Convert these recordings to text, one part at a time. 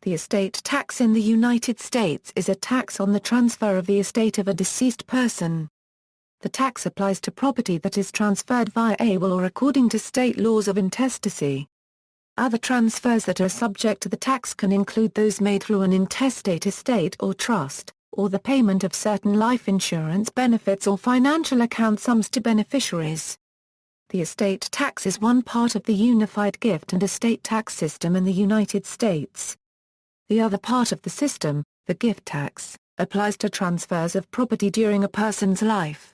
The estate tax in the United States is a tax on the transfer of the estate of a deceased person. The tax applies to property that is transferred via a will or according to state laws of intestacy. Other transfers that are subject to the tax can include those made through an intestate estate or trust, or the payment of certain life insurance benefits or financial account sums to beneficiaries. The estate tax is one part of the unified gift and estate tax system in the United States. The other part of the system, the gift tax, applies to transfers of property during a person's life.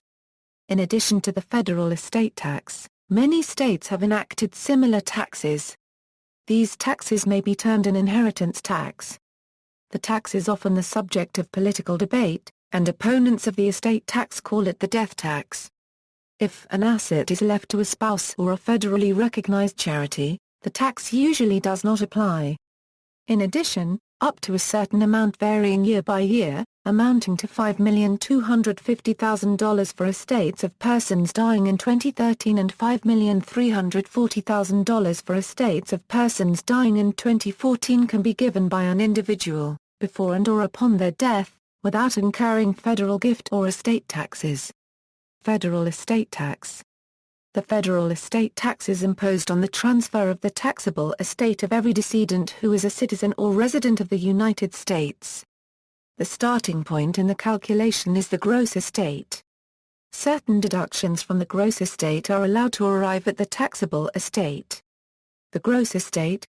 In addition to the federal estate tax, many states have enacted similar taxes. These taxes may be termed an inheritance tax. The tax is often the subject of political debate, and opponents of the estate tax call it the death tax. If an asset is left to a spouse or a federally recognized charity, the tax usually does not apply. In addition, up to a certain amount varying year by year, amounting to $5,250,000 for estates of persons dying in 2013 and $5,340,000 for estates of persons dying in 2014 can be given by an individual, before and or upon their death, without incurring federal gift or estate taxes. Federal estate tax. The federal estate tax is imposed on the transfer of the taxable estate of every decedent who is a citizen or resident of the United States. The starting point in the calculation is the gross estate. Certain deductions from the gross estate are allowed to arrive at the taxable estate. The gross estate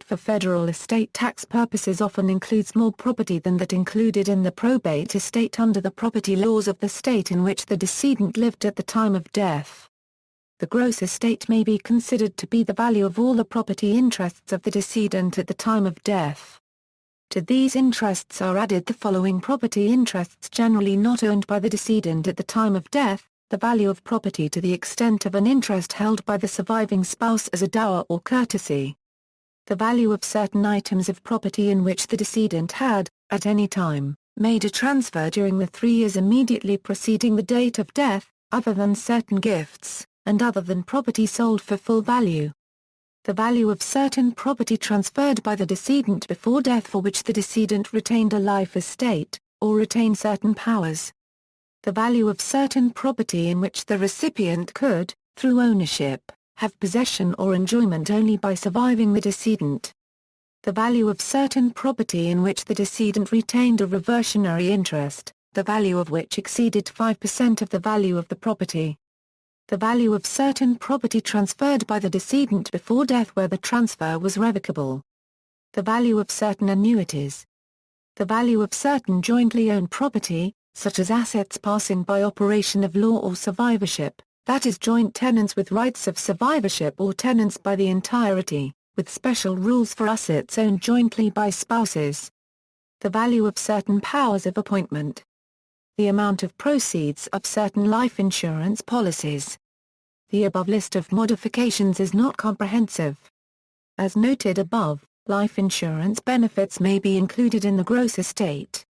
for federal estate tax purposes often includes more property than that included in the probate estate under the property laws of the state in which the decedent lived at the time of death. The gross estate may be considered to be the value of all the property interests of the decedent at the time of death. To these interests are added the following property interests generally not owned by the decedent at the time of death: the value of property to the extent of an interest held by the surviving spouse as a dower or courtesy. The value of certain items of property in which the decedent had, at any time, made a transfer during the 3 years immediately preceding the date of death, other than certain gifts, and other than property sold for full value. The value of certain property transferred by the decedent before death for which the decedent retained a life estate, or retained certain powers. The value of certain property in which the recipient could, through ownership, have possession or enjoyment only by surviving the decedent. The value of certain property in which the decedent retained a reversionary interest, the value of which exceeded 5% of the value of the property. The value of certain property transferred by the decedent before death where the transfer was revocable. The value of certain annuities. The value of certain jointly owned property, such as assets passing by operation of law or survivorship, that is joint tenants with rights of survivorship or tenants by the entirety, with special rules for assets owned jointly by spouses. The value of certain powers of appointment. The amount of proceeds of certain life insurance policies. The above list of modifications is not comprehensive. As noted above, life insurance benefits may be included in the gross estate.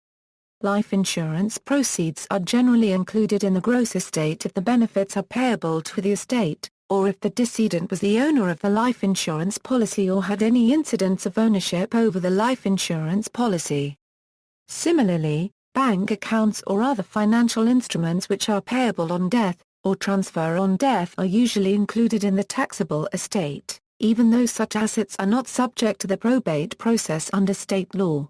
Life insurance proceeds are generally included in the gross estate if the benefits are payable to the estate, or if the decedent was the owner of the life insurance policy or had any incidents of ownership over the life insurance policy. Similarly, bank accounts or other financial instruments which are payable on death, or transfer on death are usually included in the taxable estate, even though such assets are not subject to the probate process under state law.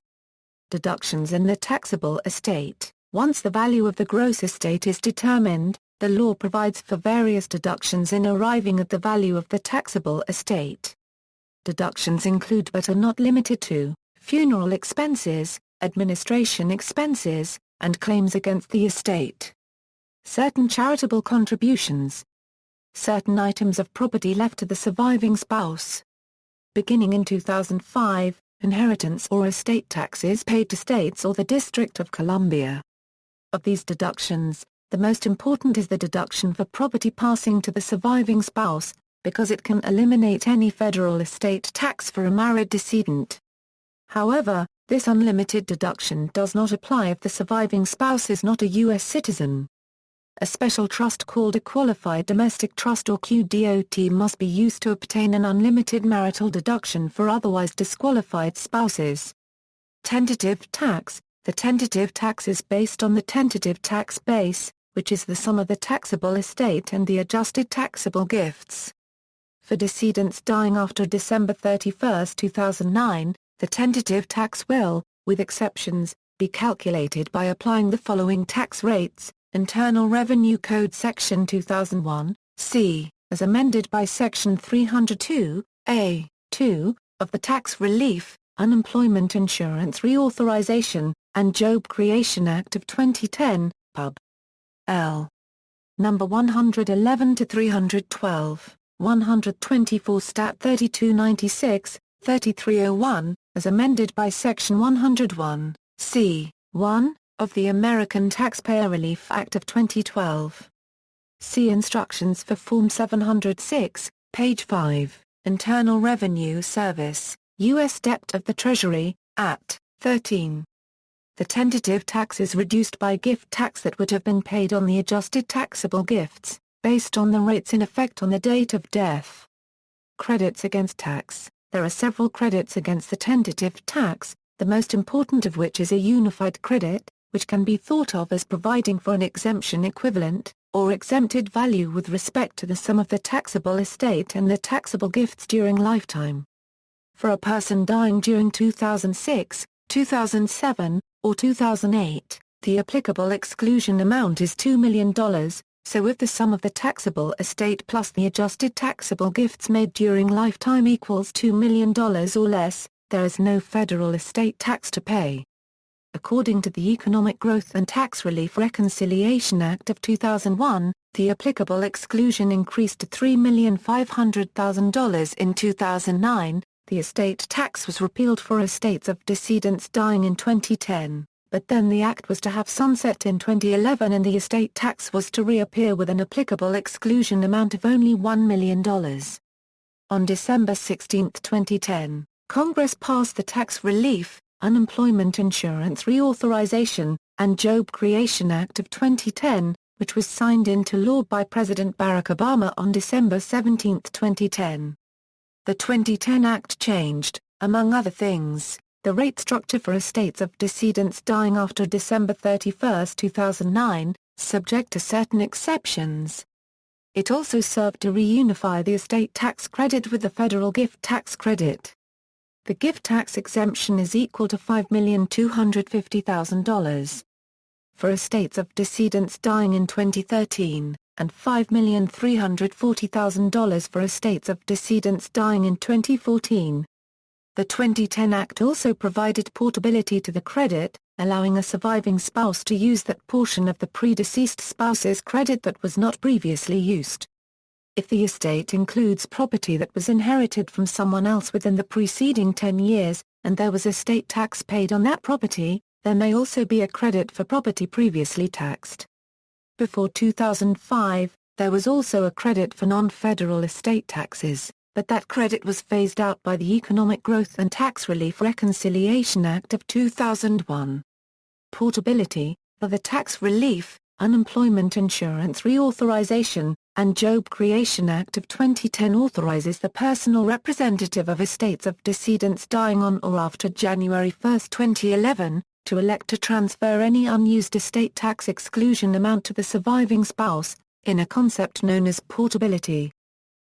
Deductions in the taxable estate. Once the value of the gross estate is determined, the law provides for various deductions in arriving at the value of the taxable estate. Deductions include but are not limited to funeral expenses, administration expenses, and claims against the estate. Certain charitable contributions. Certain items of property left to the surviving spouse. Beginning in 2005, inheritance or estate taxes paid to states or the District of Columbia. Of these deductions, the most important is the deduction for property passing to the surviving spouse, because it can eliminate any federal estate tax for a married decedent. However, this unlimited deduction does not apply if the surviving spouse is not a U.S. citizen. A special trust called a qualified domestic trust or QDOT must be used to obtain an unlimited marital deduction for otherwise disqualified spouses. Tentative tax. The tentative tax is based on the tentative tax base, which is the sum of the taxable estate and the adjusted taxable gifts. For decedents dying after December 31, 2009, the tentative tax will, with exceptions, be calculated by applying the following tax rates: Internal Revenue Code Section 2001, c, as amended by Section 302, a, 2, of the Tax Relief, Unemployment Insurance Reauthorization, and Job Creation Act of 2010, Pub. L. Number 111 to 312, 124 Stat 3296, 3301, as amended by Section 101, c, 1, of the American Taxpayer Relief Act of 2012. See instructions for Form 706, page 5, Internal Revenue Service, U.S. Dept of the Treasury, at 13. The tentative tax is reduced by gift tax that would have been paid on the adjusted taxable gifts, based on the rates in effect on the date of death. Credits against tax. There are several credits against the tentative tax, the most important of which is a unified credit, which can be thought of as providing for an exemption equivalent, or exempted value with respect to the sum of the taxable estate and the taxable gifts during lifetime. For a person dying during 2006, 2007, or 2008, the applicable exclusion amount is $2 million, so if the sum of the taxable estate plus the adjusted taxable gifts made during lifetime equals $2 million or less, there is no federal estate tax to pay. According to the Economic Growth and Tax Relief Reconciliation Act of 2001, the applicable exclusion increased to $3,500,000 in 2009. The estate tax was repealed for estates of decedents dying in 2010, but then the act was to have sunset in 2011 and the estate tax was to reappear with an applicable exclusion amount of only $1 million. On December 16, 2010, Congress passed the Tax Relief, Unemployment Insurance Reauthorization, and Job Creation Act of 2010, which was signed into law by President Barack Obama on December 17, 2010. The 2010 Act changed, among other things, the rate structure for estates of decedents dying after December 31, 2009, subject to certain exceptions. It also served to reunify the estate tax credit with the federal gift tax credit. The gift tax exemption is equal to $5,250,000. For estates of decedents dying in 2013, and $5,340,000 for estates of decedents dying in 2014. The 2010 Act also provided portability to the credit, allowing a surviving spouse to use that portion of the predeceased spouse's credit that was not previously used. If the estate includes property that was inherited from someone else within the preceding 10 years, and there was estate tax paid on that property, there may also be a credit for property previously taxed. Before 2005, there was also a credit for non-federal estate taxes, but that credit was phased out by the Economic Growth and Tax Relief Reconciliation Act of 2001. Portability. For the Tax Relief, Unemployment Insurance Reauthorization, and Job Creation Act of 2010 authorizes the personal representative of estates of decedents dying on or after January 1, 2011, to elect to transfer any unused estate tax exclusion amount to the surviving spouse, in a concept known as portability.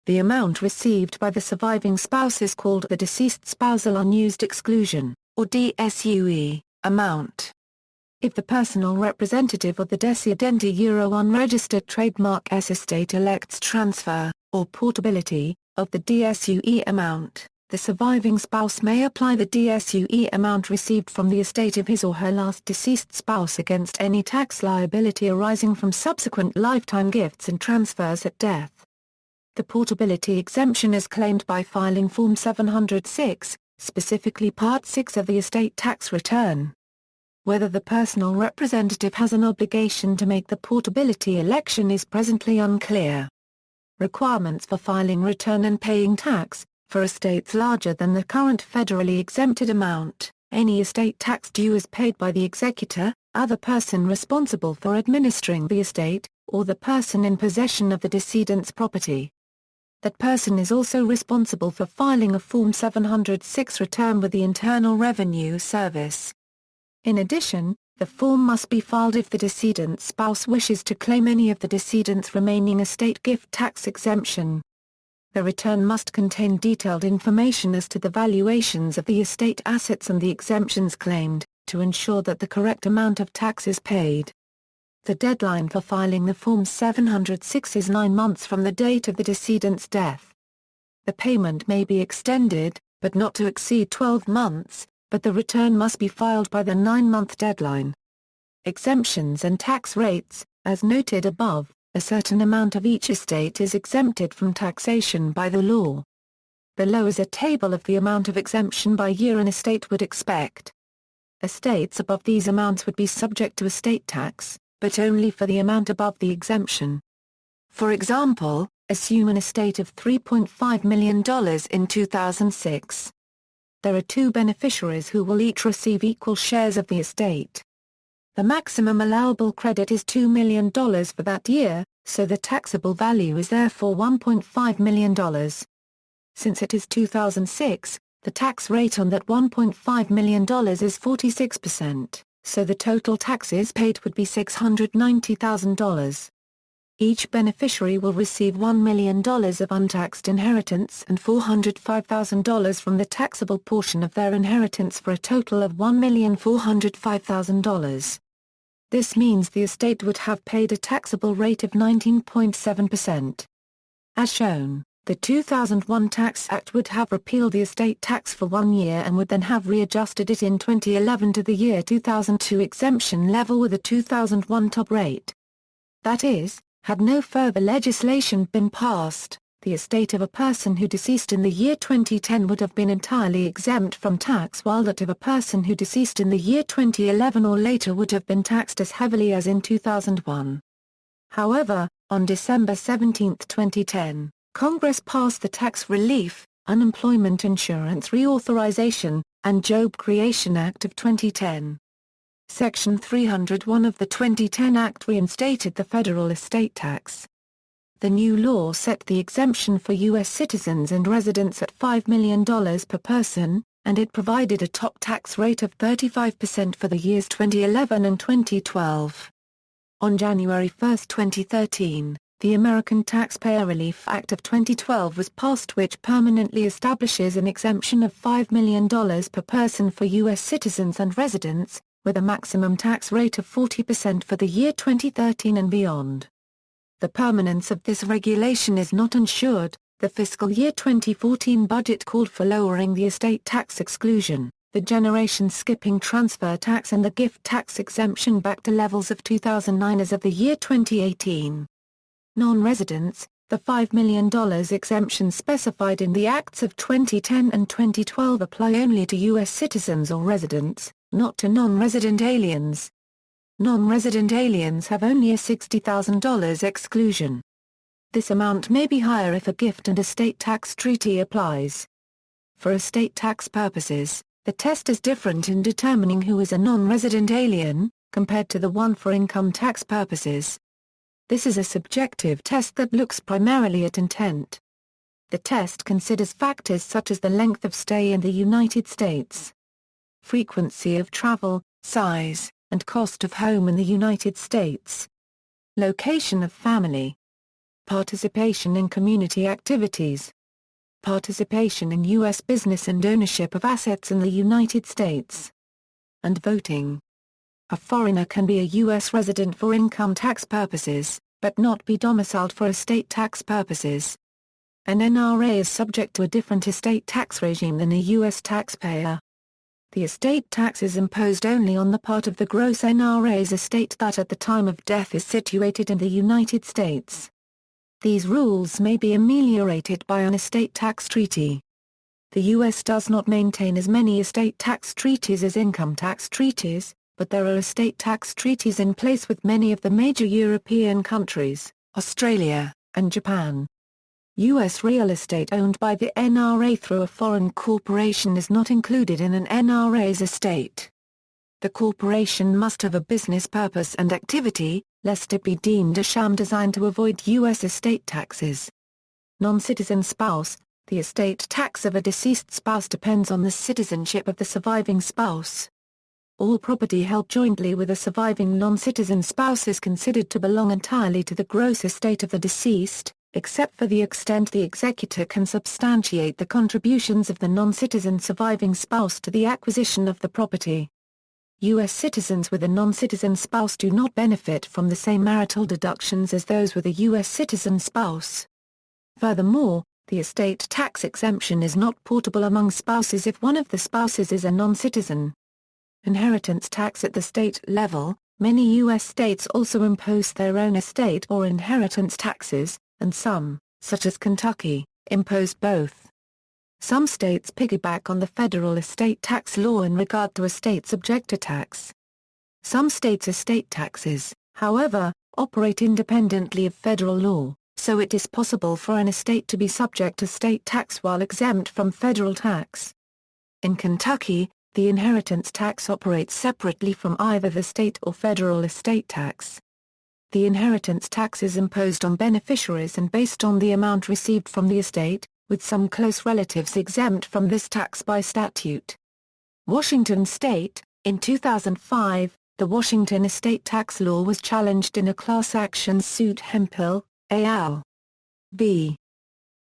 The amount received by the surviving spouse is called the deceased spousal unused exclusion, or DSUE, amount. If the personal representative of the decedent unregistered trademark S estate elects transfer, or portability, of the DSUE amount, the surviving spouse may apply the DSUE amount received from the estate of his or her last deceased spouse against any tax liability arising from subsequent lifetime gifts and transfers at death. The portability exemption is claimed by filing Form 706, specifically Part 6 of the estate tax return. Whether the personal representative has an obligation to make the portability election is presently unclear. Requirements for filing return and paying tax. For estates larger than the current federally exempted amount, any estate tax due is paid by the executor, other person responsible for administering the estate, or the person in possession of the decedent's property. That person is also responsible for filing a Form 706 return with the Internal Revenue Service. In addition, the form must be filed if the decedent's spouse wishes to claim any of the decedent's remaining estate gift tax exemption. The return must contain detailed information as to the valuations of the estate assets and the exemptions claimed, to ensure that the correct amount of tax is paid. The deadline for filing the Form 706 is 9 months from the date of the decedent's death. The payment may be extended, but not to exceed 12 months, but the return must be filed by the 9-month deadline. Exemptions and tax rates. As noted above, a certain amount of each estate is exempted from taxation by the law. Below is a table of the amount of exemption by year an estate would expect. Estates above these amounts would be subject to estate tax, but only for the amount above the exemption. For example, assume an estate of $3.5 million in 2006. There are 2 beneficiaries who will each receive equal shares of the estate. The maximum allowable credit is $2 million for that year, so the taxable value is therefore $1.5 million. Since it is 2006, the tax rate on that $1.5 million is 46%. So the total taxes paid would be $690,000. Each beneficiary will receive $1 million of untaxed inheritance and $405,000 from the taxable portion of their inheritance for a total of $1,405,000. This means the estate would have paid a taxable rate of 19.7%. As shown, the 2001 Tax Act would have repealed the estate tax for 1 year and would then have readjusted it in 2011 to the year 2002 exemption level with a 2001 top rate. That is, had no further legislation been passed, the estate of a person who deceased in the year 2010 would have been entirely exempt from tax, while that of a person who deceased in the year 2011 or later would have been taxed as heavily as in 2001. However, on December 17, 2010, Congress passed the Tax Relief, Unemployment Insurance Reauthorization, and Job Creation Act of 2010. Section 301 of the 2010 Act reinstated the federal estate tax. The new law set the exemption for U.S. citizens and residents at $5 million per person, and it provided a top tax rate of 35% for the years 2011 and 2012. On January 1, 2013, the American Taxpayer Relief Act of 2012 was passed, which permanently establishes an exemption of $5 million per person for U.S. citizens and residents, with a maximum tax rate of 40% for the year 2013 and beyond. The permanence of this regulation is not ensured. The fiscal year 2014 budget called for lowering the estate tax exclusion, the generation skipping transfer tax and the gift tax exemption back to levels of 2009 as of the year 2018. Non-residents, the $5 million exemption specified in the Acts of 2010 and 2012 apply only to U.S. citizens or residents, not to non-resident aliens. Non-resident aliens have only a $60,000 exclusion. This amount may be higher if a gift and estate tax treaty applies. For estate tax purposes, the test is different in determining who is a non-resident alien, compared to the one for income tax purposes. This is a subjective test that looks primarily at intent. The test considers factors such as the length of stay in the United States, frequency of travel, size, and cost of home in the United States, location of family, participation in community activities, participation in U.S. business and ownership of assets in the United States, and voting. A foreigner can be a U.S. resident for income tax purposes, but not be domiciled for estate tax purposes. An NRA is subject to a different estate tax regime than a U.S. taxpayer. The estate tax is imposed only on the part of the gross NRA's estate that at the time of death is situated in the United States. These rules may be ameliorated by an estate tax treaty. The U.S. does not maintain as many estate tax treaties as income tax treaties, but there are estate tax treaties in place with many of the major European countries, Australia, and Japan. U.S. real estate owned by the NRA through a foreign corporation is not included in an NRA's estate. The corporation must have a business purpose and activity, lest it be deemed a sham designed to avoid U.S. estate taxes. Non-citizen spouse. The estate tax of a deceased spouse depends on the citizenship of the surviving spouse. All property held jointly with a surviving non-citizen spouse is considered to belong entirely to the gross estate of the deceased, except for the extent the executor can substantiate the contributions of the non-citizen surviving spouse to the acquisition of the property. U.S. citizens with a non-citizen spouse do not benefit from the same marital deductions as those with a U.S. citizen spouse. Furthermore, the estate tax exemption is not portable among spouses if one of the spouses is a non-citizen. Inheritance tax at the state level. Many U.S. states also impose their own estate or inheritance taxes, and some, such as Kentucky, impose both. Some states piggyback on the federal estate tax law in regard to estate subject to tax. Some states' estate taxes, however, operate independently of federal law, so it is possible for an estate to be subject to state tax while exempt from federal tax. In Kentucky, the inheritance tax operates separately from either the state or federal estate tax. The inheritance tax is imposed on beneficiaries and based on the amount received from the estate, with some close relatives exempt from this tax by statute. Washington State. In 2005, the Washington estate tax law was challenged in a class action suit Hemphill, al. v.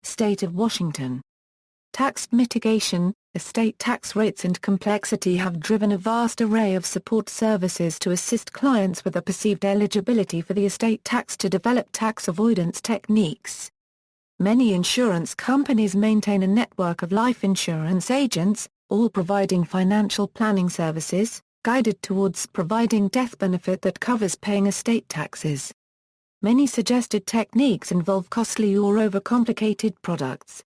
State of Washington. Tax mitigation. Estate tax rates and complexity have driven a vast array of support services to assist clients with a perceived eligibility for the estate tax to develop tax avoidance techniques. Many insurance companies maintain a network of life insurance agents, all providing financial planning services, guided towards providing death benefit that covers paying estate taxes. Many suggested techniques involve costly or overcomplicated products.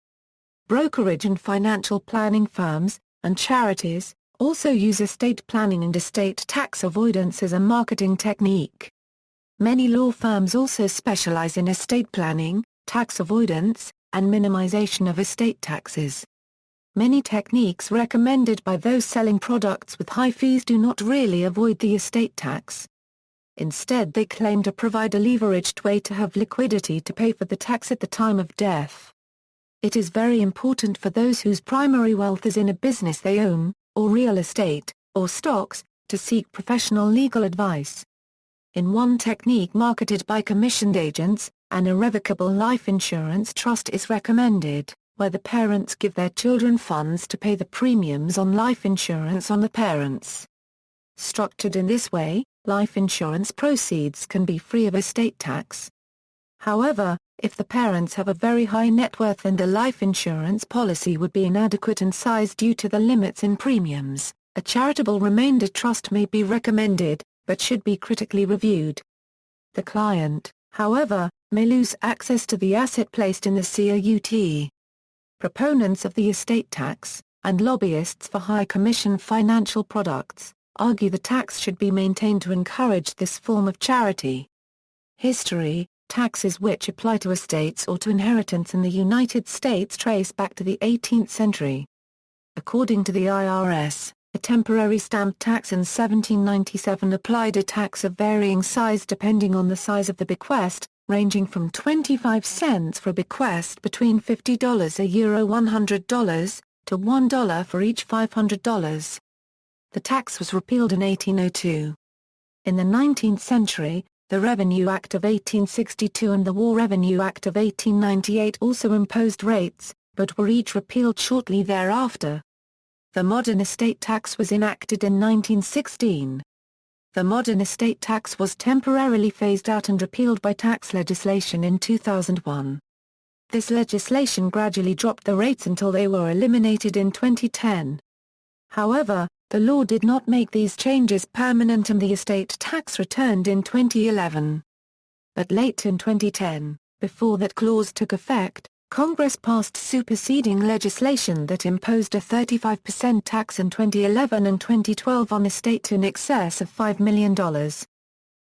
Brokerage and financial planning firms, and charities, also use estate planning and estate tax avoidance as a marketing technique. Many law firms also specialize in estate planning, tax avoidance, and minimization of estate taxes. Many techniques recommended by those selling products with high fees do not really avoid the estate tax. Instead, they claim to provide a leveraged way to have liquidity to pay for the tax at the time of death. It is very important for those whose primary wealth is in a business they own, or real estate, or stocks, to seek professional legal advice. In one technique marketed by commissioned agents, an irrevocable life insurance trust is recommended, where the parents give their children funds to pay the premiums on life insurance on the parents. Structured in this way, life insurance proceeds can be free of estate tax. However, if the parents have a very high net worth and the life insurance policy would be inadequate in size due to the limits in premiums, a charitable remainder trust may be recommended, but should be critically reviewed. The client, however, may lose access to the asset placed in the COUT. Proponents of the estate tax, and lobbyists for high commission financial products, argue the tax should be maintained to encourage this form of charity. History. Taxes which apply to estates or to inheritance in the United States trace back to the 18th century. According to the IRS, a temporary stamp tax in 1797 applied a tax of varying size depending on the size of the bequest, ranging from 25 cents for a bequest between $50 a euro $100, to $1 for each $500. The tax was repealed in 1802. In the 19th century, the Revenue Act of 1862 and the War Revenue Act of 1898 also imposed rates, but were each repealed shortly thereafter. The modern estate tax was enacted in 1916. The modern estate tax was temporarily phased out and repealed by tax legislation in 2001. This legislation gradually dropped the rates until they were eliminated in 2010. However, the law did not make these changes permanent and the estate tax returned in 2011. But late in 2010, before that clause took effect, Congress passed superseding legislation that imposed a 35% tax in 2011 and 2012 on estate in excess of $5 million.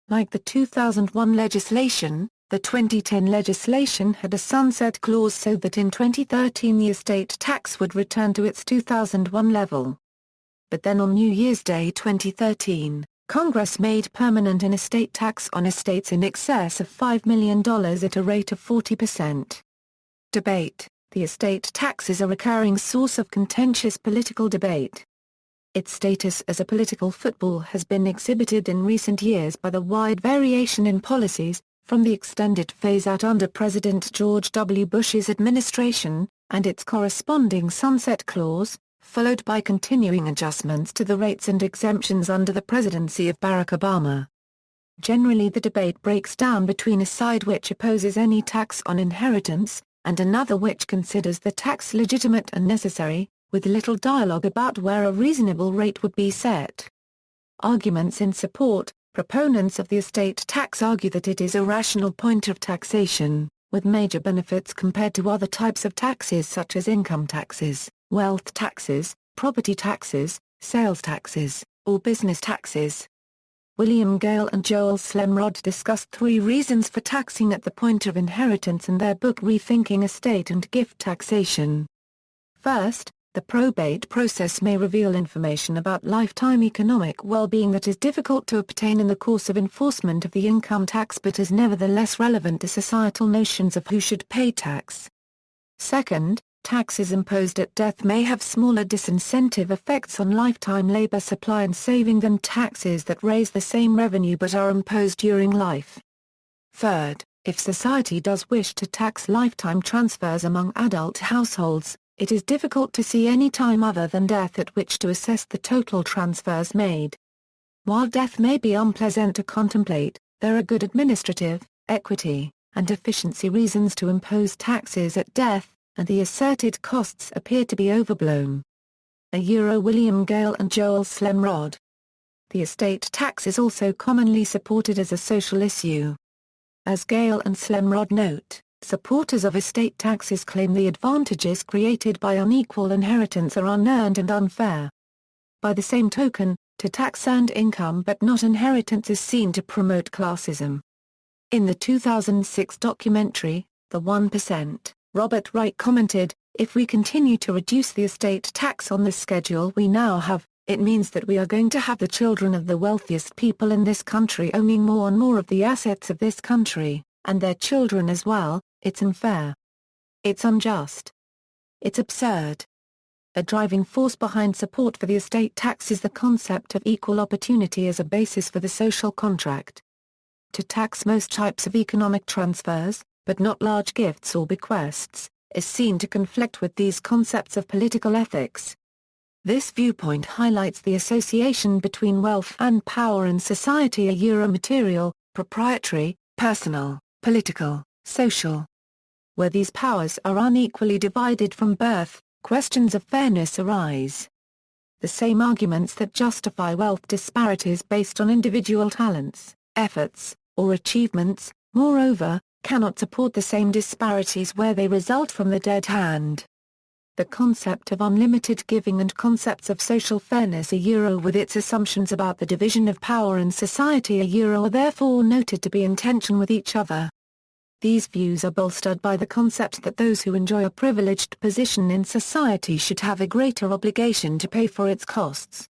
Like the 2001 legislation, the 2010 legislation had a sunset clause so that in 2013 the estate tax would return to its 2001 level. But then on New Year's Day 2013, Congress made permanent an estate tax on estates in excess of $5 million at a rate of 40%. Debate. The estate tax is a recurring source of contentious political debate. Its status as a political football has been exhibited in recent years by the wide variation in policies, from the extended phase-out under President George W. Bush's administration, and its corresponding sunset clause, followed by continuing adjustments to the rates and exemptions under the presidency of Barack Obama. Generally, the debate breaks down between a side which opposes any tax on inheritance, and another which considers the tax legitimate and necessary, with little dialogue about where a reasonable rate would be set. Arguments in support. Proponents of the estate tax argue that it is a rational point of taxation, with major benefits compared to other types of taxes such as income taxes, wealth taxes, property taxes, sales taxes, or business taxes. William Gale and Joel Slemrod discussed 3 reasons for taxing at the point of inheritance in their book Rethinking Estate and Gift Taxation. First, the probate process may reveal information about lifetime economic well-being that is difficult to obtain in the course of enforcement of the income tax but is nevertheless relevant to societal notions of who should pay tax. Second, taxes imposed at death may have smaller disincentive effects on lifetime labor supply and saving than taxes that raise the same revenue but are imposed during life. Third, if society does wish to tax lifetime transfers among adult households, it is difficult to see any time other than death at which to assess the total transfers made. While death may be unpleasant to contemplate, there are good administrative, equity, and efficiency reasons to impose taxes at death, and the asserted costs appear to be overblown. William Gale and Joel Slemrod. The estate tax is also commonly supported as a social issue. As Gale and Slemrod note, supporters of estate taxes claim the advantages created by unequal inheritance are unearned and unfair. By the same token, to tax earned income but not inheritance is seen to promote classism. In the 2006 documentary, The 1%, Robert Wright commented, "If we continue to reduce the estate tax on the schedule we now have, it means that we are going to have the children of the wealthiest people in this country owning more and more of the assets of this country, and their children as well. It's unfair. It's unjust. It's absurd." A driving force behind support for the estate tax is the concept of equal opportunity as a basis for the social contract. To tax most types of economic transfers, but not large gifts or bequests, is seen to conflict with these concepts of political ethics. This viewpoint highlights the association between wealth and power in society, material, proprietary, personal, political, social. Where these powers are unequally divided from birth, questions of fairness arise. The same arguments that justify wealth disparities based on individual talents, efforts, or achievements, moreover, cannot support the same disparities where they result from the dead hand. The concept of unlimited giving and concepts of social fairness with its assumptions about the division of power in society are therefore noted to be in tension with each other. These views are bolstered by the concept that those who enjoy a privileged position in society should have a greater obligation to pay for its costs.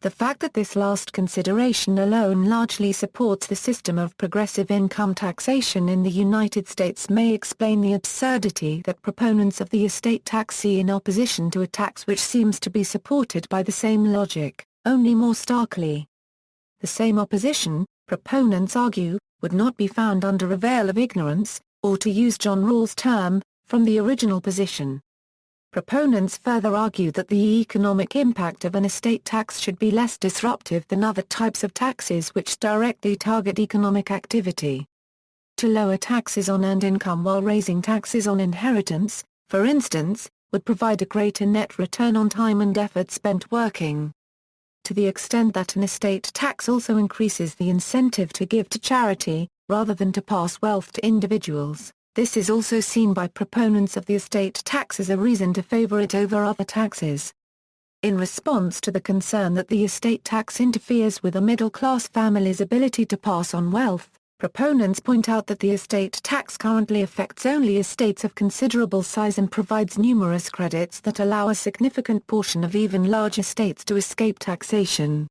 The fact that this last consideration alone largely supports the system of progressive income taxation in the United States may explain the absurdity that proponents of the estate tax see in opposition to a tax which seems to be supported by the same logic, only more starkly. The same opposition, proponents argue, would not be found under a veil of ignorance, or to use John Rawls' term, from the original position. Proponents further argue that the economic impact of an estate tax should be less disruptive than other types of taxes which directly target economic activity. To lower taxes on earned income while raising taxes on inheritance, for instance, would provide a greater net return on time and effort spent working. To the extent that an estate tax also increases the incentive to give to charity, rather than to pass wealth to individuals, this is also seen by proponents of the estate tax as a reason to favor it over other taxes. In response to the concern that the estate tax interferes with a middle-class family's ability to pass on wealth, proponents point out that the estate tax currently affects only estates of considerable size and provides numerous credits that allow a significant portion of even large estates to escape taxation.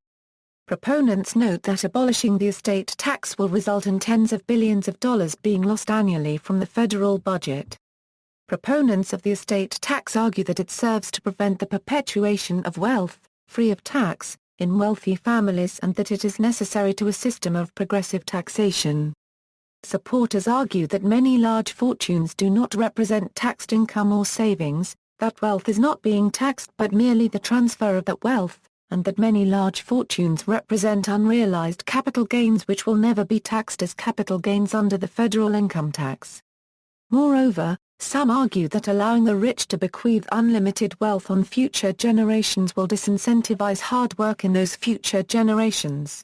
Proponents note that abolishing the estate tax will result in tens of billions of dollars being lost annually from the federal budget. Proponents of the estate tax argue that it serves to prevent the perpetuation of wealth, free of tax, in wealthy families and that it is necessary to a system of progressive taxation. Supporters argue that many large fortunes do not represent taxed income or savings, that wealth is not being taxed but merely the transfer of that wealth, and that many large fortunes represent unrealized capital gains which will never be taxed as capital gains under the federal income tax. Moreover, some argue that allowing the rich to bequeath unlimited wealth on future generations will disincentivize hard work in those future generations.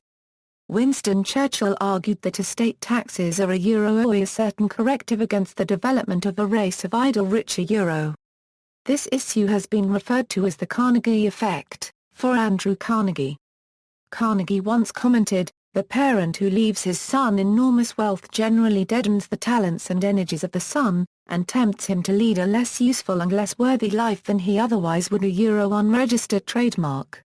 Winston Churchill argued that estate taxes are a certain corrective against the development of a race of idle rich. This issue has been referred to as the Carnegie effect, for Andrew Carnegie. Carnegie once commented, "The parent who leaves his son enormous wealth generally deadens the talents and energies of the son, and tempts him to lead a less useful and less worthy life than he otherwise would." Unregistered trademark.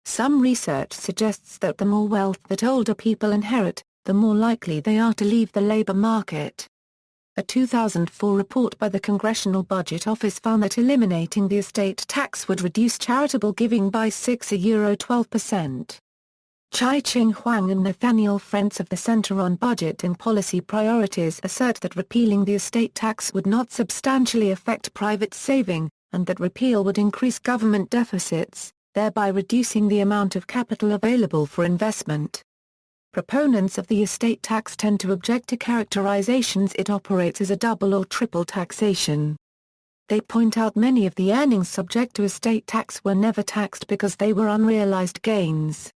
Some research suggests that the more wealth that older people inherit, the more likely they are to leave the labor market. A 2004 report by the Congressional Budget Office found that eliminating the estate tax would reduce charitable giving by €12%. Chai-Ching Huang and Nathaniel Frentz of the Center on Budget and Policy Priorities assert that repealing the estate tax would not substantially affect private saving, and that repeal would increase government deficits, thereby reducing the amount of capital available for investment. Proponents of the estate tax tend to object to characterizations it operates as a double or triple taxation. They point out many of the earnings subject to estate tax were never taxed because they were unrealized gains.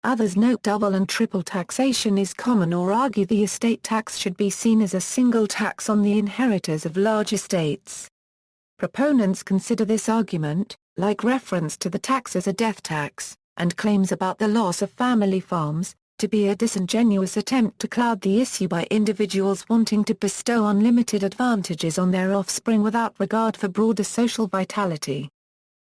Others note double and triple taxation is common or argue the estate tax should be seen as a single tax on the inheritors of large estates. Proponents consider this argument, like reference to the tax as a death tax, and claims about the loss of family farms, to be a disingenuous attempt to cloud the issue by individuals wanting to bestow unlimited advantages on their offspring without regard for broader social vitality.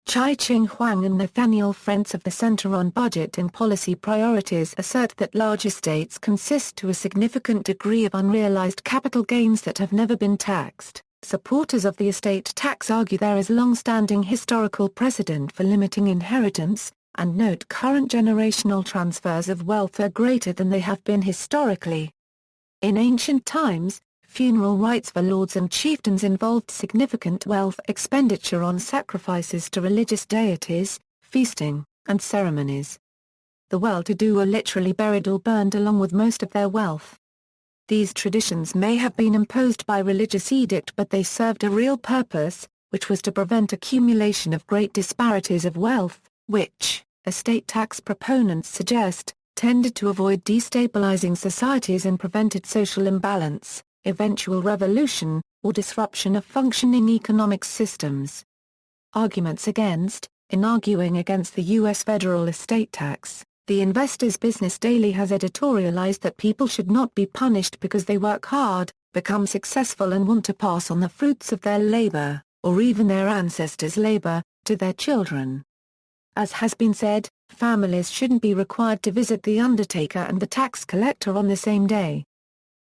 Chai-Ching Huang and Nathaniel Frentz of the Center on Budget and Policy Priorities assert that large estates consist to a significant degree of unrealized capital gains that have never been taxed. Supporters of the estate tax argue there is long-standing historical precedent for limiting inheritance, and note current generational transfers of wealth are greater than they have been historically. In ancient times, funeral rites for lords and chieftains involved significant wealth expenditure on sacrifices to religious deities, feasting, and ceremonies. The well-to-do were literally buried or burned along with most of their wealth. These traditions may have been imposed by religious edict, but they served a real purpose, which was to prevent accumulation of great disparities of wealth, which, estate tax proponents suggest, tended to avoid destabilizing societies and prevented social imbalance, eventual revolution, or disruption of functioning economic systems. Arguments against. In arguing against the U.S. federal estate tax, the Investor's Business Daily has editorialized that people should not be punished because they work hard, become successful and want to pass on the fruits of their labor, or even their ancestors' labor, to their children. As has been said, families shouldn't be required to visit the undertaker and the tax collector on the same day.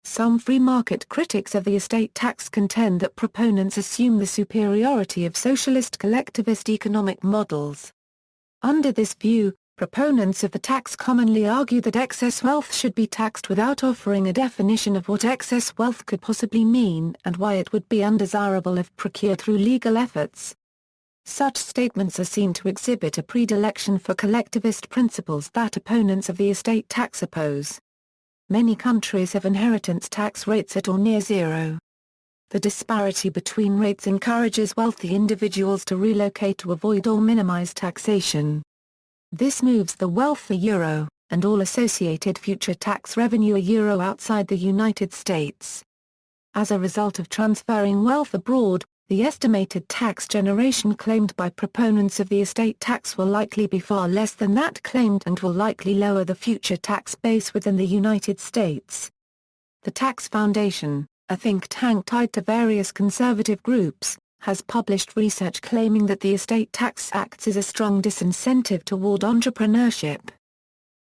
Some free market critics of the estate tax contend that proponents assume the superiority of socialist collectivist economic models. Under this view, proponents of the tax commonly argue that excess wealth should be taxed without offering a definition of what excess wealth could possibly mean and why it would be undesirable if procured through legal efforts. Such statements are seen to exhibit a predilection for collectivist principles that opponents of the estate tax oppose. Many countries have inheritance tax rates at or near zero. The disparity between rates encourages wealthy individuals to relocate to avoid or minimize taxation. This moves the wealthy and all associated future tax revenue outside the United States. As a result of transferring wealth abroad, the estimated tax generation claimed by proponents of the estate tax will likely be far less than that claimed and will likely lower the future tax base within the United States. The Tax Foundation, a think tank tied to various conservative groups, has published research claiming that the estate tax acts as a strong disincentive toward entrepreneurship.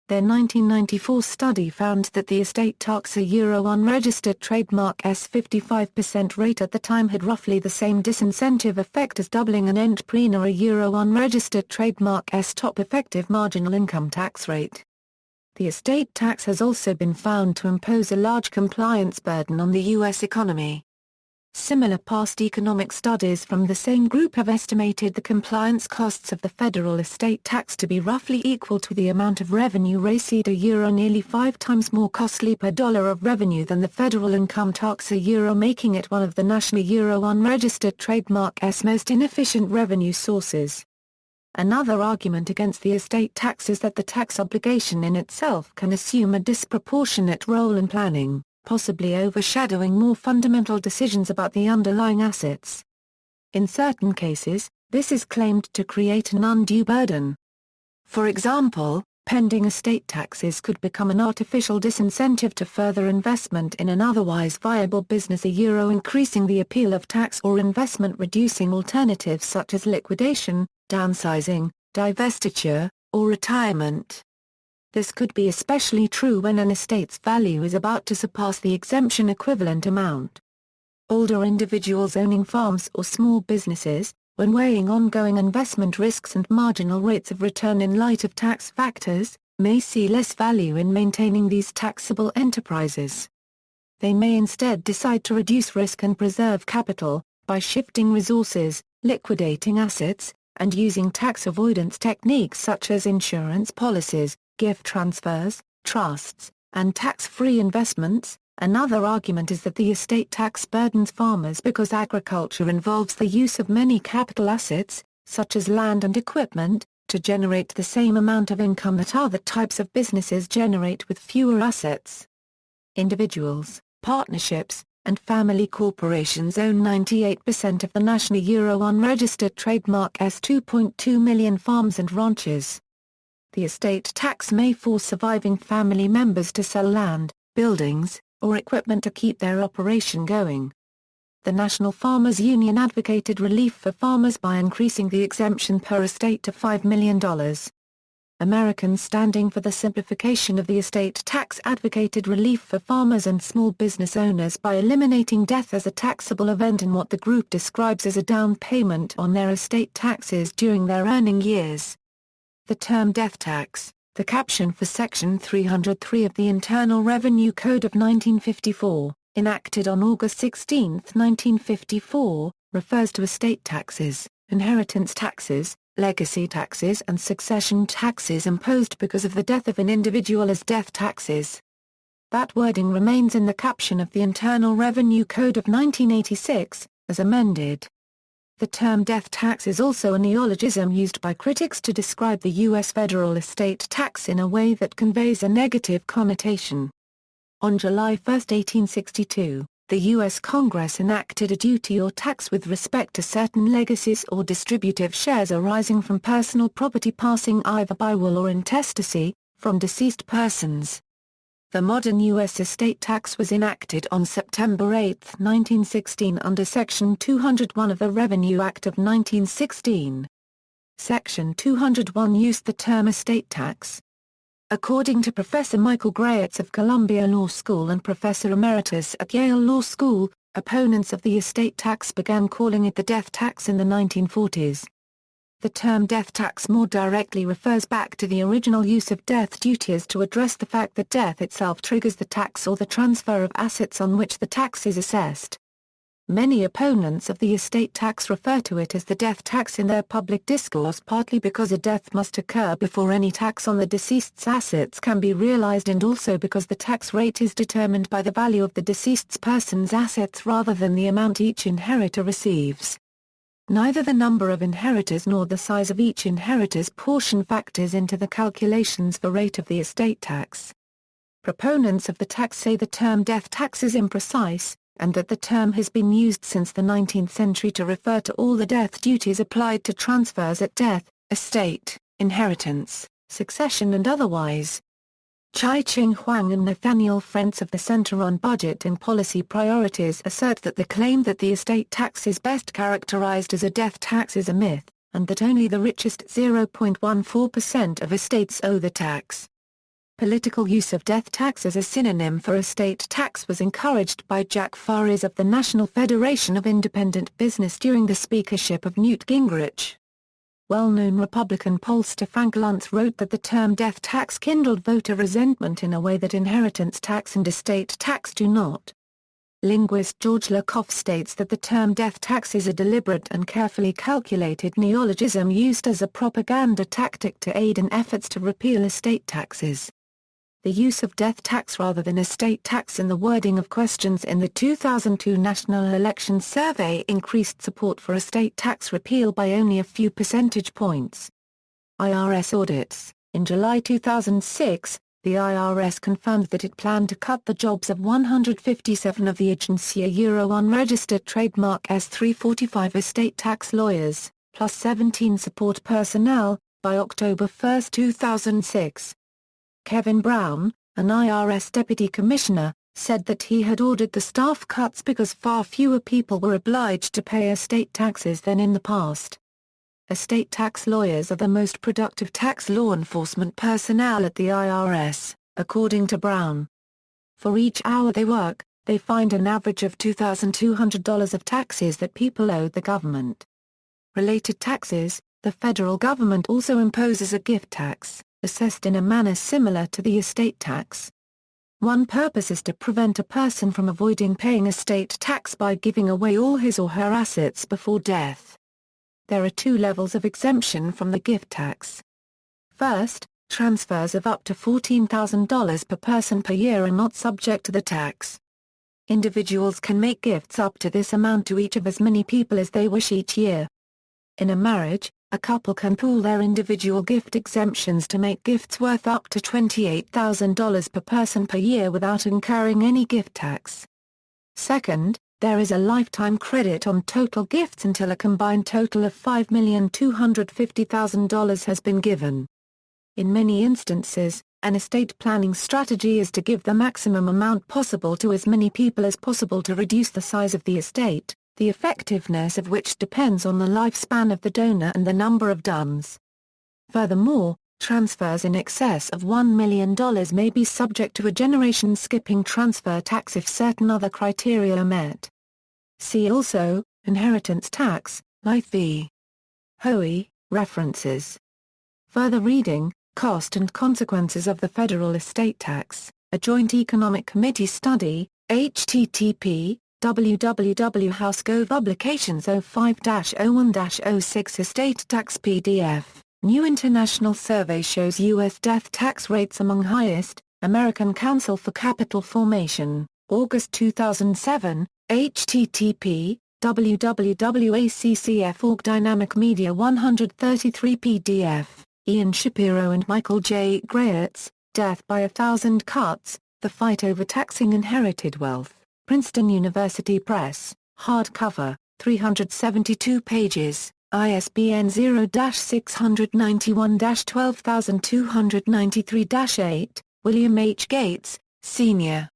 Their 1994 study found that the estate tax a Euro unregistered trademark S 55% rate at the time had roughly the same disincentive effect as doubling an entrepreneur a Euro unregistered trademark S top effective marginal income tax rate. The estate tax has also been found to impose a large compliance burden on the U.S. economy. Similar past economic studies from the same group have estimated the compliance costs of the federal estate tax to be roughly equal to the amount of revenue received a Euro, nearly 5 times more costly per dollar of revenue than the federal income tax a Euro, making it one of the national Euro unregistered trademark S most inefficient revenue sources. Another argument against the estate tax is that the tax obligation in itself can assume a disproportionate role in planning, possibly overshadowing more fundamental decisions about the underlying assets. In certain cases, this is claimed to create an undue burden. For example, pending estate taxes could become an artificial disincentive to further investment in an otherwise viable business a Euro, increasing the appeal of tax or investment reducing alternatives such as liquidation, downsizing, divestiture, or retirement. This could be especially true when an estate's value is about to surpass the exemption equivalent amount. Older individuals owning farms or small businesses, when weighing ongoing investment risks and marginal rates of return in light of tax factors, may see less value in maintaining these taxable enterprises. They may instead decide to reduce risk and preserve capital, by shifting resources, liquidating assets, and using tax avoidance techniques such as insurance policies, gift transfers, trusts, and tax-free investments. Another argument is that the estate tax burdens farmers because agriculture involves the use of many capital assets, such as land and equipment, to generate the same amount of income that other types of businesses generate with fewer assets. Individuals, partnerships, and family corporations own 98% of the national Euro unregistered trademark S 2.2 million farms and ranches. The estate tax may force surviving family members to sell land, buildings, or equipment to keep their operation going. The National Farmers Union advocated relief for farmers by increasing the exemption per estate to $5 million. Americans Standing for the Simplification of the Estate Tax advocated relief for farmers and small business owners by eliminating death as a taxable event in what the group describes as a down payment on their estate taxes during their earning years. The term death tax, the caption for Section 303 of the Internal Revenue Code of 1954, enacted on August 16, 1954, refers to estate taxes, inheritance taxes, legacy taxes and succession taxes imposed because of the death of an individual as death taxes. That wording remains in the caption of the Internal Revenue Code of 1986, as amended. The term death tax is also a neologism used by critics to describe the U.S. federal estate tax in a way that conveys a negative connotation. On July 1, 1862, the U.S. Congress enacted a duty or tax with respect to certain legacies or distributive shares arising from personal property passing either by will or intestacy, from deceased persons. The modern U.S. estate tax was enacted on September 8, 1916 under Section 201 of the Revenue Act of 1916. Section 201 used the term estate tax. According to Professor Michael Grayetz of Columbia Law School and Professor Emeritus at Yale Law School, opponents of the estate tax began calling it the death tax in the 1940s. The term death tax more directly refers back to the original use of death duties to address the fact that death itself triggers the tax or the transfer of assets on which the tax is assessed. Many opponents of the estate tax refer to it as the death tax in their public discourse, partly because a death must occur before any tax on the deceased's assets can be realized and also because the tax rate is determined by the value of the deceased person's assets rather than the amount each inheritor receives. Neither the number of inheritors nor the size of each inheritor's portion factors into the calculations for rate of the estate tax. Proponents of the tax say the term death tax is imprecise, and that the term has been used since the 19th century to refer to all the death duties applied to transfers at death, estate, inheritance, succession and otherwise. Chai-Ching Huang and Nathaniel Frentz of the Center on Budget and Policy Priorities assert that the claim that the estate tax is best characterized as a death tax is a myth, and that only the richest 0.14% of estates owe the tax. Political use of death tax as a synonym for estate tax was encouraged by Jack Faris of the National Federation of Independent Business during the speakership of Newt Gingrich. Well-known Republican pollster Frank Luntz wrote that the term death tax kindled voter resentment in a way that inheritance tax and estate tax do not. Linguist George Lakoff states that the term death tax is a deliberate and carefully calculated neologism used as a propaganda tactic to aid in efforts to repeal estate taxes. The use of death tax rather than estate tax in the wording of questions in the 2002 National Elections Survey increased support for estate tax repeal by only a few percentage points. IRS audits. In July 2006, the IRS confirmed that it planned to cut the jobs of 157 of the agency's unregistered trademark S345 estate tax lawyers, plus 17 support personnel, by October 1, 2006. Kevin Brown, an IRS deputy commissioner, said that he had ordered the staff cuts because far fewer people were obliged to pay estate taxes than in the past. Estate tax lawyers are the most productive tax law enforcement personnel at the IRS, according to Brown. For each hour they work, they find an average of $2,200 of taxes that people owe the government. Related taxes. The federal government also imposes a gift tax, assessed in a manner similar to the estate tax. One purpose is to prevent a person from avoiding paying estate tax by giving away all his or her assets before death. There are two levels of exemption from the gift tax. First, transfers of up to $14,000 per person per year are not subject to the tax. Individuals can make gifts up to this amount to each of as many people as they wish each year. In a marriage, a couple can pool their individual gift exemptions to make gifts worth up to $28,000 per person per year without incurring any gift tax. Second, there is a lifetime credit on total gifts until a combined total of $5,250,000 has been given. In many instances, an estate planning strategy is to give the maximum amount possible to as many people as possible to reduce the size of the estate, the effectiveness of which depends on the lifespan of the donor and the number of dons. Furthermore, transfers in excess of $1 million may be subject to a generation-skipping transfer tax if certain other criteria are met. See also, Inheritance Tax, Lyth v. Hoey, References. Further reading, Cost and Consequences of the Federal Estate Tax, a Joint Economic Committee Study, http www.house.gov Publications 05-01-06 Estate Tax PDF. New International Survey shows U.S. death tax rates among highest. American Council for Capital Formation, August 2007, http www.accf.org Dynamic Media 133 PDF. Ian Shapiro and Michael J. Grayetz, Death by a Thousand Cuts, The Fight Over Taxing Inherited Wealth. Princeton University Press, hardcover, 372 pages, ISBN 0-691-12293-8, William H. Gates, Sr.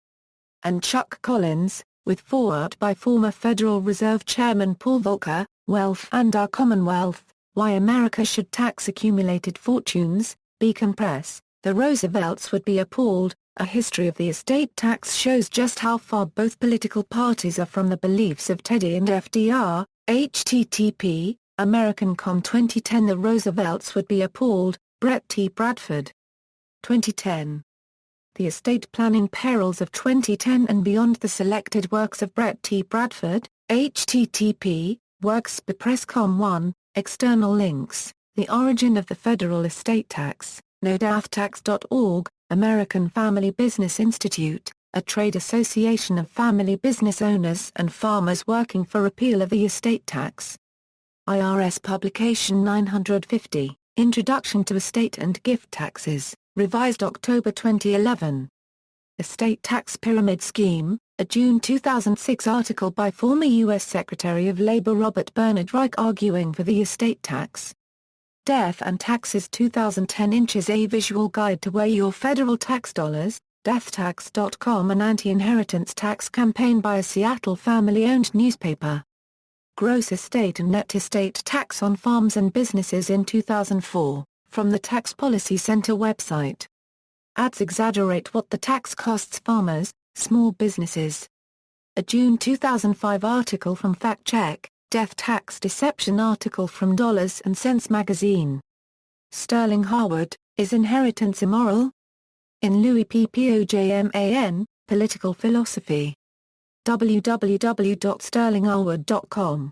and Chuck Collins, with foreword by former Federal Reserve Chairman Paul Volcker, Wealth and Our Commonwealth, Why America Should Tax Accumulated Fortunes, Beacon Press. The Roosevelts Would Be Appalled. A History of the Estate Tax shows just how far both political parties are from the beliefs of Teddy and FDR, http, American.com 2010 The Roosevelts Would Be Appalled, Brett T. Bradford. 2010. The Estate Planning Perils of 2010 and Beyond the Selected Works of Brett T. Bradford, http, Works by Presscom 1, External links, The Origin of the Federal Estate Tax, nodeathtax.org, American Family Business Institute, a trade association of family business owners and farmers working for repeal of the estate tax. IRS Publication 950, Introduction to Estate and Gift Taxes, revised October 2011. Estate Tax Pyramid Scheme, a June 2006 article by former U.S. Secretary of Labor Robert Bernard Reich arguing for the estate tax. Death and Taxes 2010 inches A visual guide to where your federal tax dollars, deathtax.com an anti-inheritance tax campaign by a Seattle family-owned newspaper. Gross estate and net estate tax on farms and businesses in 2004, from the Tax Policy Center website. Ads exaggerate what the tax costs farmers, small businesses. A June 2005 article from Fact Check, Death Tax Deception article from Dollars and Cents magazine. Sterling Harwood, Is Inheritance Immoral? In Louis P. Pojman, Political Philosophy. www.sterlingharwood.com.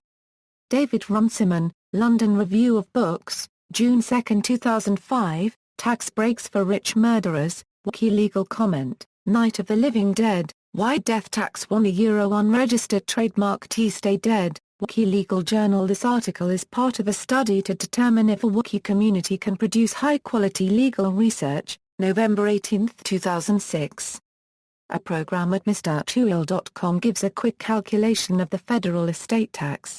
David Runciman, London Review of Books, June 2, 2005, Tax Breaks for Rich Murderers, Wiki Legal Comment, Night of the Living Dead, Why Death Tax Won a Unregistered Trademark Stay Dead, Wiki Legal Journal. This article is part of a study to determine if a Wiki community can produce high-quality legal research, November 18, 2006. A program at MrTuil.com gives a quick calculation of the federal estate tax.